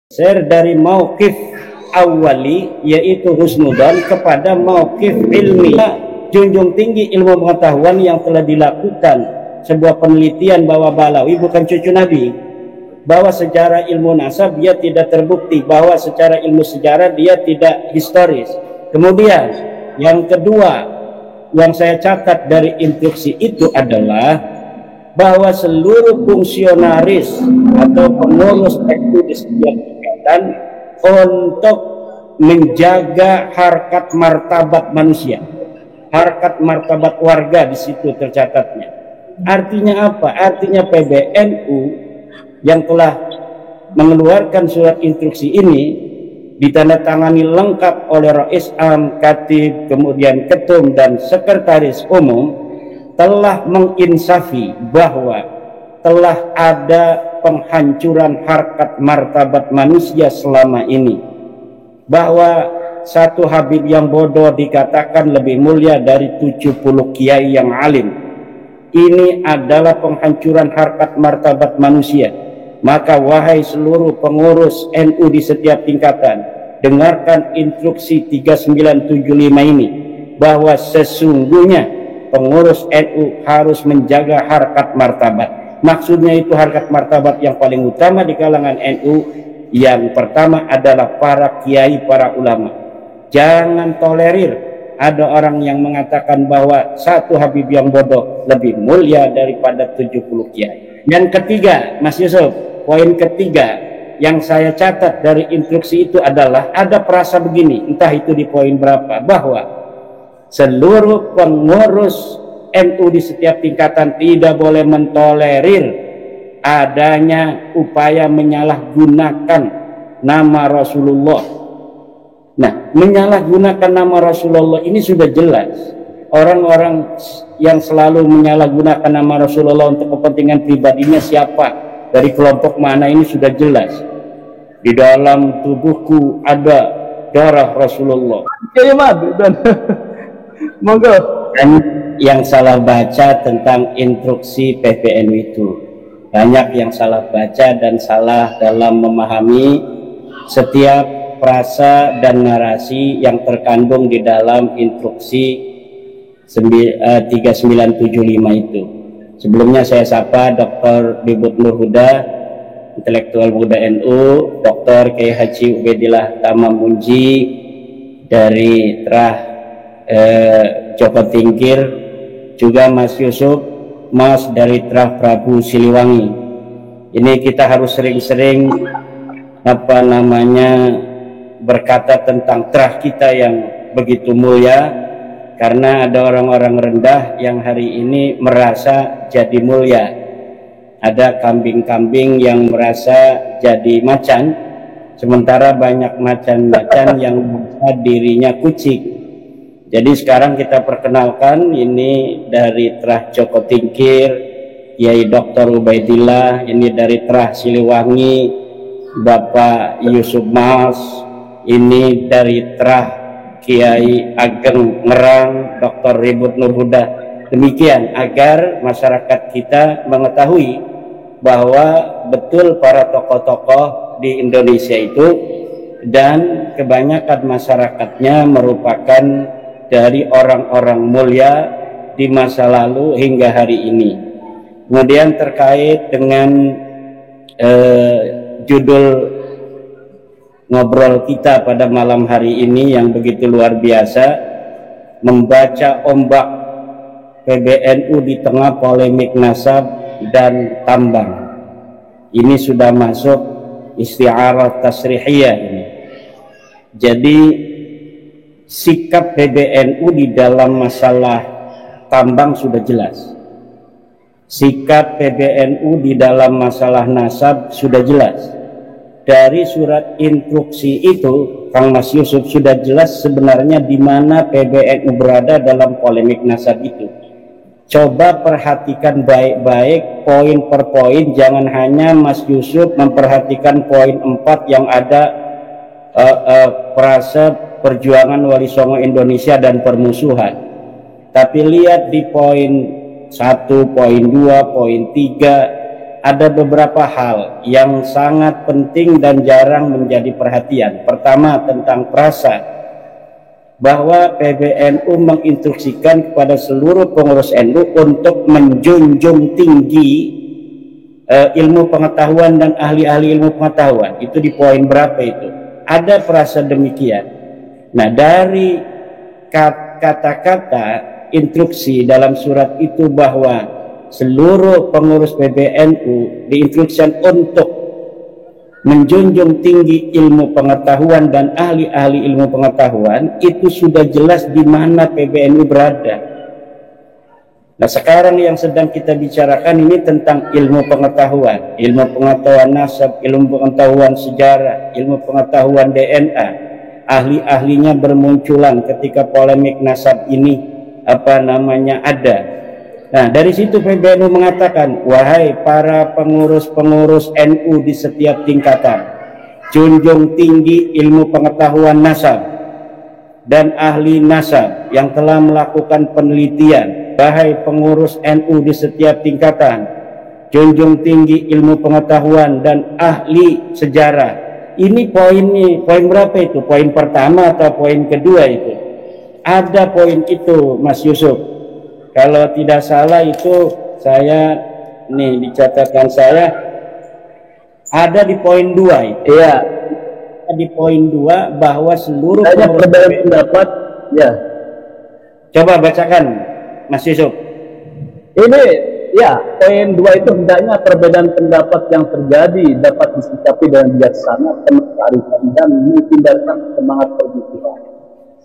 Share dari mauqif awali yaitu husnudzon kepada mauqif ilmi, junjung tinggi ilmu pengetahuan yang telah dilakukan sebuah penelitian bahwa Balawi bukan cucu Nabi, bahwa secara ilmu nasab dia tidak terbukti, bahwa secara ilmu sejarah dia tidak historis. Kemudian yang kedua yang saya catat dari instruksi itu adalah bahwa seluruh fungsionaris atau pengurus NU di setiap tingkatan untuk menjaga harkat martabat manusia, harkat martabat warga, di situ tercatatnya. Artinya apa? Artinya PBNU yang telah mengeluarkan surat instruksi ini ditandatangani lengkap oleh Rais Am, Katib, kemudian Ketum dan Sekretaris Umum, telah menginsafi bahwa telah ada penghancuran harkat martabat manusia selama ini, bahwa satu Habib yang bodoh dikatakan lebih mulia dari 70 kiai yang alim. Ini adalah penghancuran harkat martabat manusia. Maka wahai seluruh pengurus NU di setiap tingkatan, dengarkan instruksi 3975 ini, bahwa sesungguhnya pengurus NU harus menjaga harkat martabat. Maksudnya itu harkat martabat yang paling utama di kalangan NU. Yang pertama adalah para kiai, para ulama. Jangan tolerir ada orang yang mengatakan bahwa satu Habib yang bodoh lebih mulia daripada 70 kiai. Yang ketiga, Mas Yusuf, poin ketiga yang saya catat dari instruksi itu adalah ada frasa begini, entah itu di poin berapa, bahwa seluruh pengurus NU di setiap tingkatan tidak boleh mentolerir adanya upaya menyalahgunakan nama Rasulullah. Nah, menyalahgunakan nama Rasulullah ini sudah jelas. Orang-orang yang selalu menyalahgunakan nama Rasulullah untuk kepentingan pribadinya siapa, dari kelompok mana, ini sudah jelas. Di dalam tubuhku ada darah Rasulullah. Dan monggo. Dan yang salah baca tentang instruksi PBNU itu, banyak yang salah baca dan salah dalam memahami setiap frasa dan narasi yang terkandung di dalam instruksi 3975 itu. Sebelumnya saya sapa Dr. Bibut Nur Huda, intelektual muda NU, Dr. Kiai Haji Ubedillah Tamam Munji dari Trah Joko Tingkir, juga Mas Yusuf Mas dari Trah Prabu Siliwangi. Ini kita harus sering-sering berkata tentang trah kita yang begitu mulia, karena ada orang-orang rendah yang hari ini merasa jadi mulia. Ada kambing-kambing yang merasa jadi macan, sementara banyak macan-macan yang merasa dirinya kucing. Jadi sekarang kita perkenalkan, ini dari Trah Joko Tingkir, Kiai Dr. Ubaidillah, ini dari Trah Siliwangi, Bapak Yusuf Mas, ini dari Trah Kiai Ageng Ngerang, Dr. Ribut Nur Huda. Demikian agar masyarakat kita mengetahui bahwa betul para tokoh-tokoh di Indonesia itu dan kebanyakan masyarakatnya merupakan dari orang-orang mulia di masa lalu hingga hari ini. Kemudian terkait dengan judul ngobrol kita pada malam hari ini yang begitu luar biasa, membaca ombak PBNU di tengah polemik nasab dan tambang. Ini sudah masuk isti'arah tasrihiyah ini. Jadi sikap PBNU di dalam masalah tambang sudah jelas. Sikap PBNU di dalam masalah nasab sudah jelas. Dari surat instruksi itu, Kang Mas Yusuf, sudah jelas sebenarnya di mana PBNU berada dalam polemik nasab itu. Coba perhatikan baik-baik poin per poin, jangan hanya Mas Yusuf memperhatikan poin 4 yang ada frasa perjuangan Wali Songo Indonesia dan permusuhan. Tapi lihat di poin 1, poin 2, poin 3, ada beberapa hal yang sangat penting dan jarang menjadi perhatian. Pertama, tentang frasa, bahwa PBNU menginstruksikan kepada seluruh pengurus NU untuk menjunjung tinggi ilmu pengetahuan dan ahli-ahli ilmu pengetahuan. Itu di poin berapa itu? Ada frasa demikian. Nah, dari kata-kata instruksi dalam surat itu bahwa seluruh pengurus PBNU diinstruksikan untuk menjunjung tinggi ilmu pengetahuan dan ahli-ahli ilmu pengetahuan, itu sudah jelas di mana PBNU berada. Nah, sekarang yang sedang kita bicarakan ini tentang ilmu pengetahuan nasab, ilmu pengetahuan sejarah, ilmu pengetahuan DNA. Ahli-ahlinya bermunculan ketika polemik nasab ini ada. Nah, dari situ PBNU mengatakan, wahai para pengurus-pengurus NU di setiap tingkatan, junjung tinggi ilmu pengetahuan nasab dan ahli nasab yang telah melakukan penelitian. Wahai pengurus NU di setiap tingkatan, junjung tinggi ilmu pengetahuan dan ahli sejarah. Ini poin berapa itu? Poin pertama atau poin kedua itu? Ada poin itu, Mas Yusuf. Kalau tidak salah itu saya nih di catatan saya ada di poin 2 itu. Iya. Di poin 2 bahwa seluruh perbedaan pendapat ya. Coba bacakan Mas Yusuf. Ini ya, poin 2 itu hendaknya perbedaan pendapat yang terjadi dapat disikapi dengan bijaksana, penuh kearifan dan menghindarkan semangat permusuhan,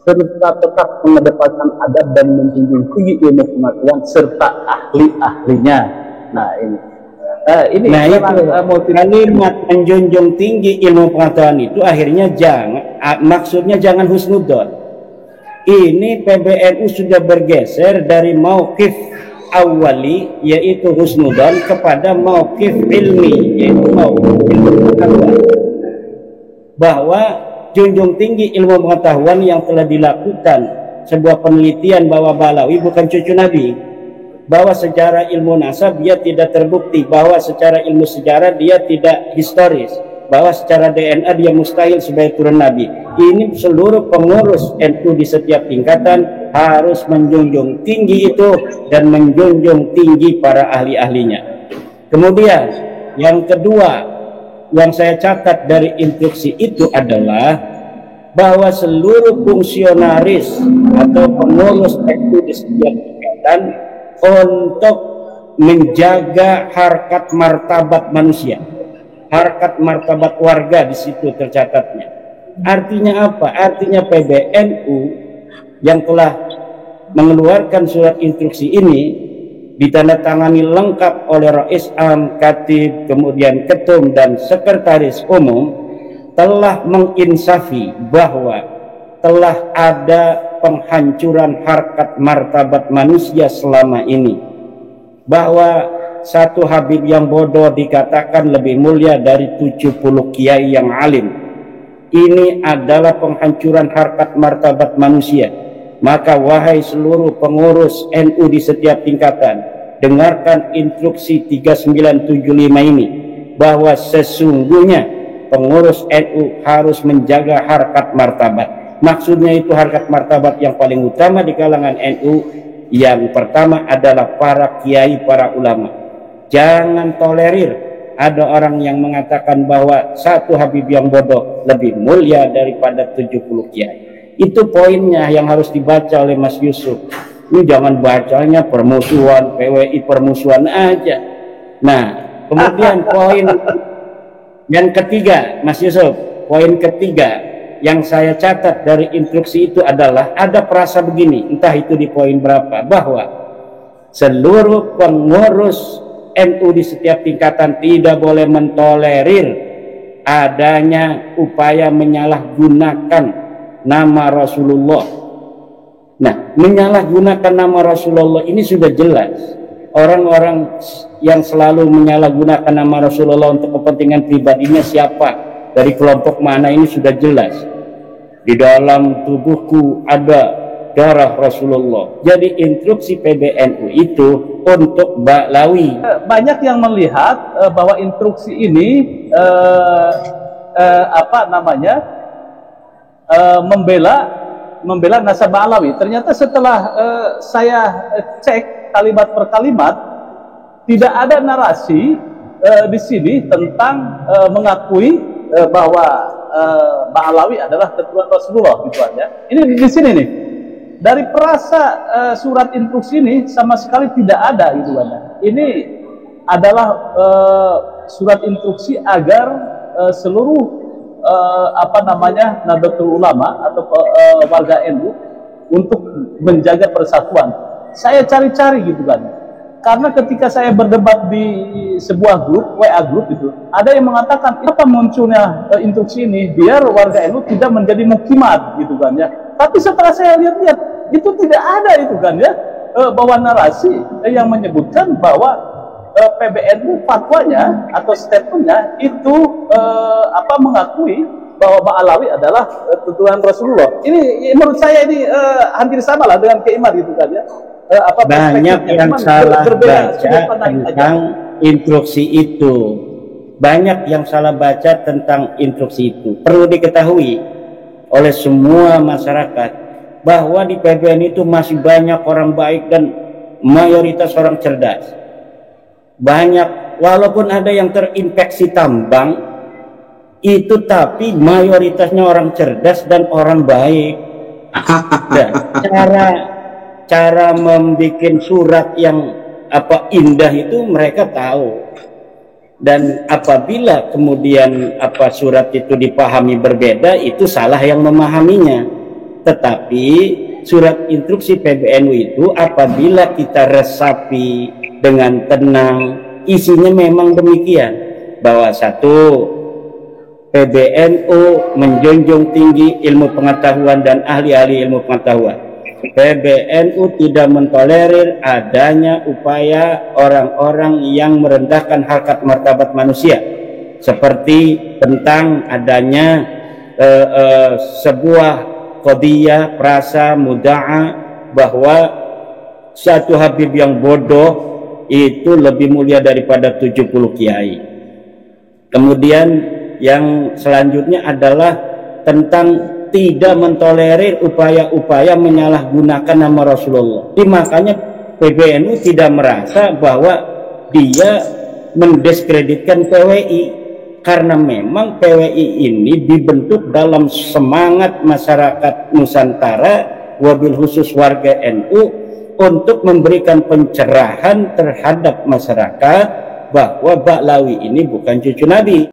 serta tetap mengedepankan adab dan menjunjung tinggi ilmu pengetahuan serta ahli-ahlinya. Nah, ini kalimat menjunjung tinggi ilmu pengetahuan itu akhirnya maksudnya jangan husnudzon. Ini PBNU sudah bergeser dari mauqif awali yaitu husnudzon kepada mauqif ilmi yaitu mauqif ilmu pengetahuan, bahwa junjung tinggi ilmu pengetahuan yang telah dilakukan sebuah penelitian bahwa Balawi bukan cucu Nabi, bahwa secara ilmu nasab dia tidak terbukti, bahwa secara ilmu sejarah dia tidak historis, bahwa secara DNA dia mustahil sebagai turun Nabi. Ini seluruh pengurus NU di setiap tingkatan harus menjunjung tinggi itu dan menjunjung tinggi para ahli-ahlinya. Kemudian yang kedua yang saya catat dari instruksi itu adalah bahwa seluruh fungsionaris atau pengurus NU di setiap tingkatan untuk menjaga harkat martabat manusia, harkat martabat warga, di situ tercatatnya. Artinya apa? Artinya PBNU yang telah mengeluarkan surat instruksi ini ditandatangani lengkap oleh Rais Am, Katib, kemudian Ketum dan Sekretaris Umum, telah menginsafi bahwa telah ada penghancuran harkat martabat manusia selama ini, bahwa satu Habib yang bodoh dikatakan lebih mulia dari 70 kiai yang alim. Ini adalah penghancuran harkat martabat manusia. Maka wahai seluruh pengurus NU di setiap tingkatan, dengarkan instruksi 3975 ini, bahwa sesungguhnya pengurus NU harus menjaga harkat martabat. Maksudnya itu harkat martabat yang paling utama di kalangan NU. Yang pertama adalah para kiai, para ulama. Jangan tolerir ada orang yang mengatakan bahwa satu Habib yang bodoh lebih mulia daripada 70 kiai. Itu poinnya yang harus dibaca oleh Mas Yusuf. Ini jangan bacanya permusuhan, PWI permusuhan aja. Nah, kemudian poin yang ketiga, Mas Yusuf, poin ketiga yang saya catat dari instruksi itu adalah ada frasa begini, entah itu di poin berapa, bahwa seluruh pengurus NU di setiap tingkatan tidak boleh mentolerir adanya upaya menyalahgunakan nama Rasulullah. Nah, menyalahgunakan nama Rasulullah ini sudah jelas. Orang-orang yang selalu menyalahgunakan nama Rasulullah untuk kepentingan pribadinya siapa, dari kelompok mana, ini sudah jelas. Di dalam tubuhku ada darah Rasulullah. Jadi instruksi PBNU itu untuk Ba'lawi. Banyak yang melihat bahwa instruksi ini membela nasabah Alawi. Ternyata setelah saya cek kalimat per kalimat, tidak ada narasi di sini tentang mengakui bahwa Ba'lawi adalah keturunan Rasulullah, gitu aja. Ini di sini nih. Dari perasa surat instruksi ini sama sekali tidak ada, gitu kan. Ini adalah surat instruksi agar seluruh Nahdlatul Ulama atau warga NU untuk menjaga persatuan. Saya cari-cari, gitu kan. Karena ketika saya berdebat di sebuah grup, WA grup itu, ada yang mengatakan, apa munculnya instruksi ini biar warga NU tidak menjadi mukimat, gitu kan ya. Tapi setelah saya lihat-lihat, itu tidak ada, itu kan ya, bahwa narasi yang menyebutkan bahwa PBNU fatwanya atau statementnya itu mengakui bahwa Ba'lawi adalah keturunan Rasulullah. Ini menurut saya ini hampir sama lah dengan Keiman, gitu kan ya. Banyak yang salah baca tentang instruksi itu. Banyak yang salah baca tentang instruksi itu. Perlu diketahui oleh semua masyarakat bahwa di PBN itu masih banyak orang baik dan mayoritas orang cerdas. Banyak, walaupun ada yang terinfeksi tambang itu, tapi mayoritasnya orang cerdas dan orang baik. Dan cara membuat surat yang indah itu mereka tahu. Dan apabila kemudian surat itu dipahami berbeda, itu salah yang memahaminya. Tetapi surat instruksi PBNU itu apabila kita resapi dengan tenang, isinya memang demikian, bahwa satu, PBNU menjunjung tinggi ilmu pengetahuan dan ahli-ahli ilmu pengetahuan. PBNU tidak mentolerir adanya upaya orang-orang yang merendahkan harkat martabat manusia, seperti tentang adanya sebuah qadiyah prasa mudda'a bahwa satu Habib yang bodoh itu lebih mulia daripada 70 kiai. Kemudian yang selanjutnya adalah tentang tidak mentolerir upaya-upaya menyalahgunakan nama Rasulullah. Jadi makanya PBNU tidak merasa bahwa dia mendiskreditkan PWI, karena memang PWI ini dibentuk dalam semangat masyarakat Nusantara, wabil khusus warga NU, untuk memberikan pencerahan terhadap masyarakat bahwa Ba'lawi ini bukan cucu Nabi.